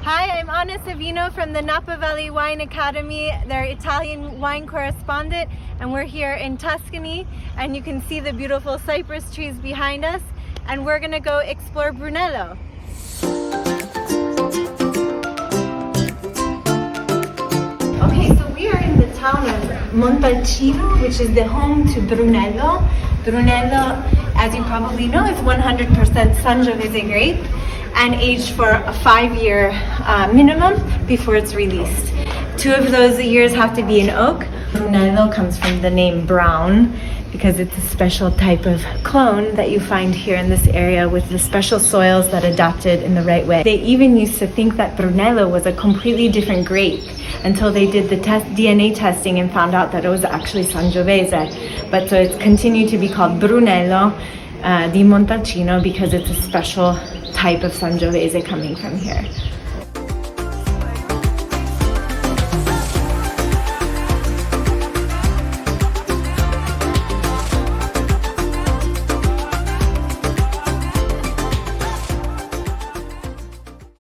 Hi, I'm Anna Savino from the Napa Valley Wine Academy, their Italian wine correspondent, and we're here in Tuscany, and you can see the beautiful cypress trees behind us, and we're gonna go explore Brunello. Okay, so we are in the town of Montalcino, which is the home to Brunello. Brunello, as you probably know, is 100% Sangiovese grape and aged for a 5-year minimum before it's released. 2 of those years have to be in oak. Brunello comes from the name brown because it's a special type of clone that you find here in this area with the special soils that adapted in the right way. They even used to think that Brunello was a completely different grape until they did the DNA testing and found out that it was actually Sangiovese. But so it's continued to be called Brunello di Montalcino because it's a special type of Sangiovese coming from here.